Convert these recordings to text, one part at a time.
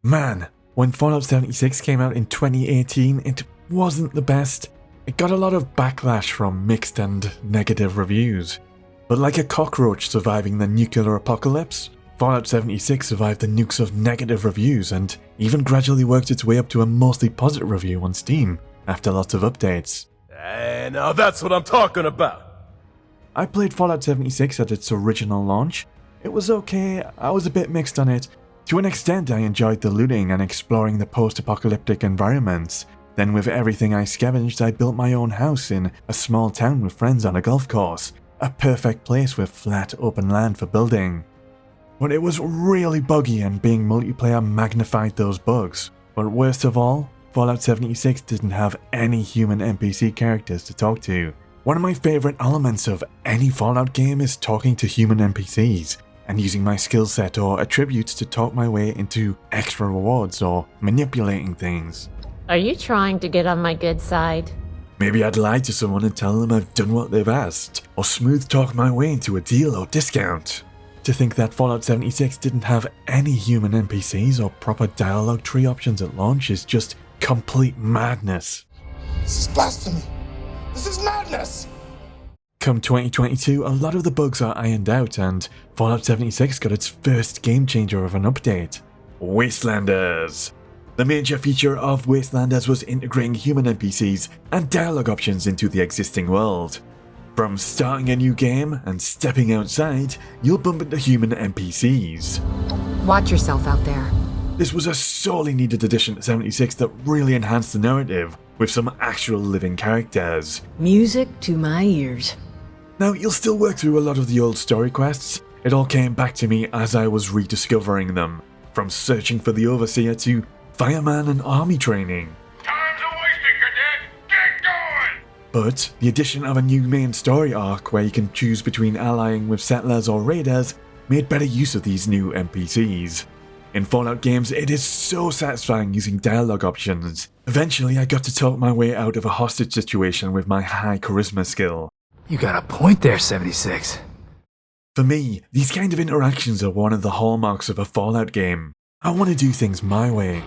Man, when Fallout 76 came out in 2018, it wasn't the best. It got a lot of backlash from mixed and negative reviews. But like a cockroach surviving the nuclear apocalypse, Fallout 76 survived the nukes of negative reviews and even gradually worked its way up to a mostly positive review on Steam after lots of updates. Now that's what I'm talking about! I played Fallout 76 at its original launch. It was okay, I was a bit mixed on it. To an extent I enjoyed the looting and exploring the post-apocalyptic environments. Then with everything I scavenged, I built my own house in a small town with friends on a golf course. A perfect place with flat open land for building. But it was really buggy and being multiplayer magnified those bugs. But worst of all, Fallout 76 didn't have any human NPC characters to talk to. One of my favourite elements of any Fallout game is talking to human NPCs, and using my skill set or attributes to talk my way into extra rewards or manipulating things. Are you trying to get on my good side? Maybe I'd lie to someone and tell them I've done what they've asked, or smooth talk my way into a deal or discount. To think that Fallout 76 didn't have any human NPCs or proper dialogue tree options at launch is just complete madness. This is blasphemy! This is madness! Come 2022, a lot of the bugs are ironed out and Fallout 76 got its first game changer of an update. Wastelanders! The major feature of Wastelanders was integrating human NPCs and dialogue options into the existing world. From starting a new game and stepping outside, you'll bump into human NPCs. Watch yourself out there. This was a sorely needed addition to 76 that really enhanced the narrative with some actual living characters. Music to my ears. Now, you'll still work through a lot of the old story quests. It all came back to me as I was rediscovering them. From searching for the Overseer to fireman and army training. Time's a wasting, cadet! Get going! But the addition of a new main story arc where you can choose between allying with settlers or raiders made better use of these new NPCs. In Fallout games, it is so satisfying using dialogue options. Eventually, I got to talk my way out of a hostage situation with my high charisma skill. You got a point there, 76. For me, these kind of interactions are one of the hallmarks of a Fallout game. I want to do things my way.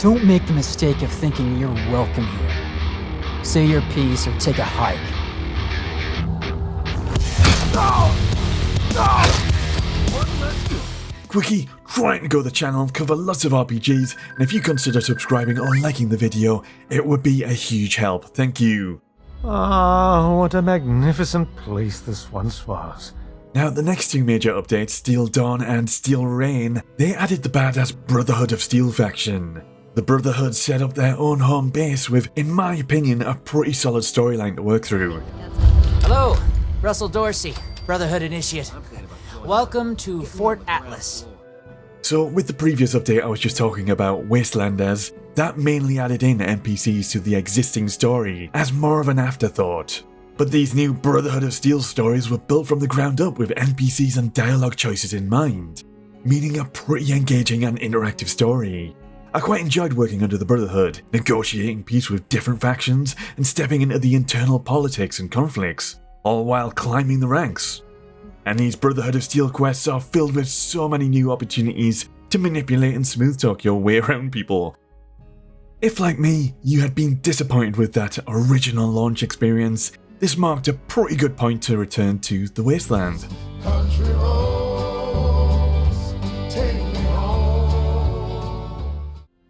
Don't make the mistake of thinking you're welcome here. Say your piece or take a hike. Quickie, trying to grow the channel, cover lots of RPGs, and if you consider subscribing or liking the video, it would be a huge help. Thank you. Ah, what a magnificent place this once was. Now, the next two major updates, Steel Dawn and Steel Rain, they added the badass Brotherhood of Steel faction. The Brotherhood set up their own home base with, in my opinion, a pretty solid storyline to work through. Hello, Russell Dorsey, Brotherhood Initiate. Welcome to Fort Atlas. So, with the previous update I was just talking about, Wastelanders, that mainly added in NPCs to the existing story as more of an afterthought. But these new Brotherhood of Steel stories were built from the ground up with NPCs and dialogue choices in mind, meaning a pretty engaging and interactive story. I quite enjoyed working under the Brotherhood, negotiating peace with different factions and stepping into the internal politics and conflicts, all while climbing the ranks. And these Brotherhood of Steel quests are filled with so many new opportunities to manipulate and smooth talk your way around people. If, like me, you had been disappointed with that original launch experience, this marked a pretty good point to return to the Wasteland. Country roads, take me home.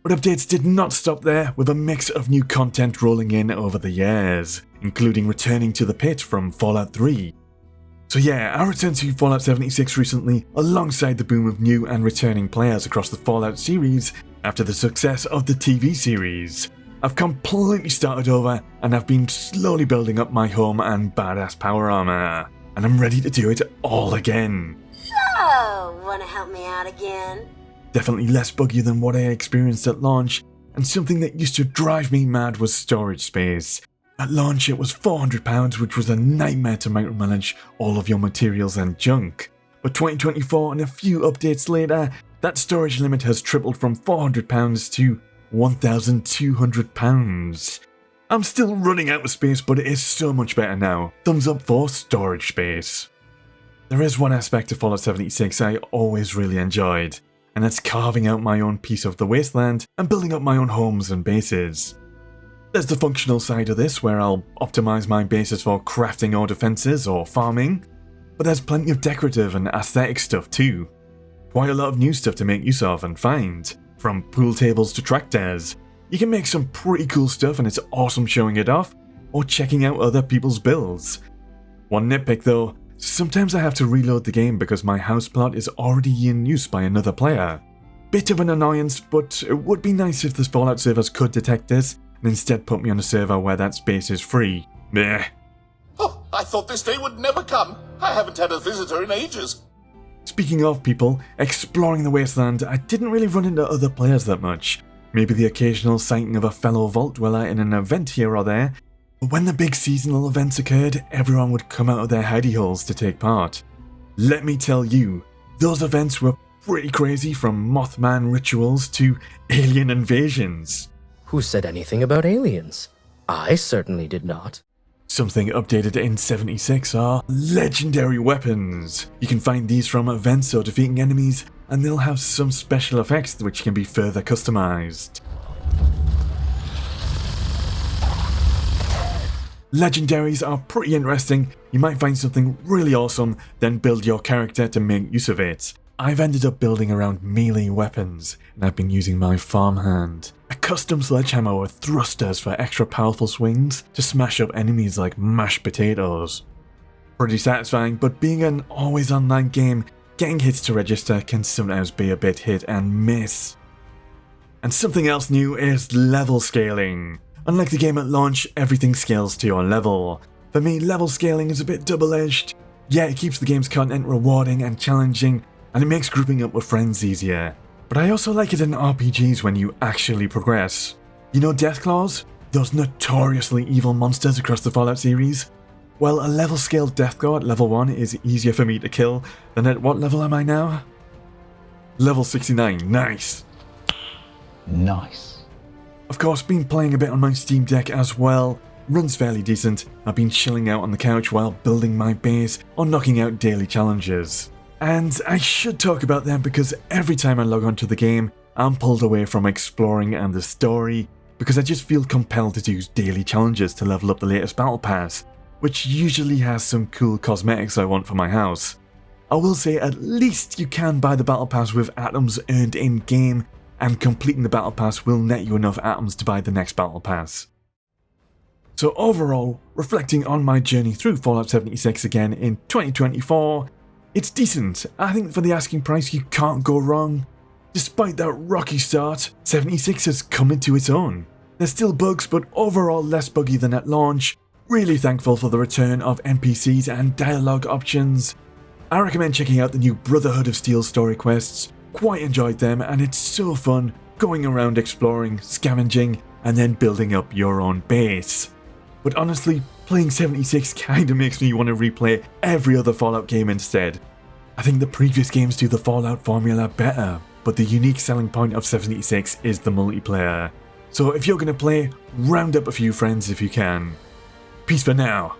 But updates did not stop there, with a mix of new content rolling in over the years, including returning to the pit from Fallout 3. So yeah, I returned to Fallout 76 recently, alongside the boom of new and returning players across the Fallout series after the success of the TV series. I've completely started over, and I've been slowly building up my home and badass power armor, and I'm ready to do it all again. So, wanna help me out again? Definitely less buggy than what I experienced at launch, and something that used to drive me mad was storage space. At launch it was £400, which was a nightmare to micromanage all of your materials and junk. But 2024 and a few updates later, that storage limit has tripled from £400 to £1,200. I'm still running out of space, but it is so much better now. Thumbs up for storage space. There is one aspect of Fallout 76 I always really enjoyed, and that's carving out my own piece of the wasteland and building up my own homes and bases. There's the functional side of this where I'll optimize my bases for crafting or defenses or farming, but there's plenty of decorative and aesthetic stuff too. Quite a lot of new stuff to make use of and find, from pool tables to tractors. You can make some pretty cool stuff and it's awesome showing it off, or checking out other people's builds. One nitpick though, sometimes I have to reload the game because my house plot is already in use by another player. Bit of an annoyance, but it would be nice if the Fallout servers could detect this and instead put me on a server where that space is free. Meh. Oh, I thought this day would never come. I haven't had a visitor in ages. Speaking of people exploring the wasteland, I didn't really run into other players that much. Maybe the occasional sighting of a fellow vault dweller in an event here or there, but when the big seasonal events occurred, everyone would come out of their hidey holes to take part. Let me tell you, those events were pretty crazy, from Mothman rituals to alien invasions. Who said anything about aliens? I certainly did not. Something updated in 76 are legendary weapons. You can find these from events or defeating enemies, and they'll have some special effects which can be further customized. Legendaries are pretty interesting. You might find something really awesome, then build your character to make use of it. I've ended up building around melee weapons, and I've been using my farmhand, a custom sledgehammer with thrusters for extra powerful swings to smash up enemies like mashed potatoes. Pretty satisfying, but being an always online game, getting hits to register can sometimes be a bit hit and miss. And something else new is level scaling. Unlike the game at launch, everything scales to your level. For me, level scaling is a bit double-edged. Yeah, it keeps the game's content rewarding and challenging, and it makes grouping up with friends easier. But I also like it in RPGs when you actually progress. You know Deathclaws? Those notoriously evil monsters across the Fallout series? Well, a level scaled Deathclaw at level 1 is easier for me to kill than at what level am I now? Level 69, nice. Nice. Of course, been playing a bit on my Steam Deck as well. Runs fairly decent. I've been chilling out on the couch while building my base or knocking out daily challenges. And I should talk about them because every time I log onto the game, I'm pulled away from exploring and the story because I just feel compelled to do daily challenges to level up the latest battle pass, which usually has some cool cosmetics I want for my house. I will say at least you can buy the battle pass with atoms earned in-game, and completing the battle pass will net you enough atoms to buy the next battle pass. So overall, reflecting on my journey through Fallout 76 again in 2024, it's decent. I think for the asking price you can't go wrong. Despite that rocky start, 76 has come into its own. There's still bugs, but overall less buggy than at launch. Really thankful for the return of NPCs and dialogue options. I recommend checking out the new Brotherhood of Steel story quests. Quite enjoyed them, and it's so fun going around exploring, scavenging, and then building up your own base. But honestly, playing 76 kinda makes me want to replay every other Fallout game instead. I think the previous games do the Fallout formula better, but the unique selling point of 76 is the multiplayer. So if you're gonna play, round up a few friends if you can. Peace for now.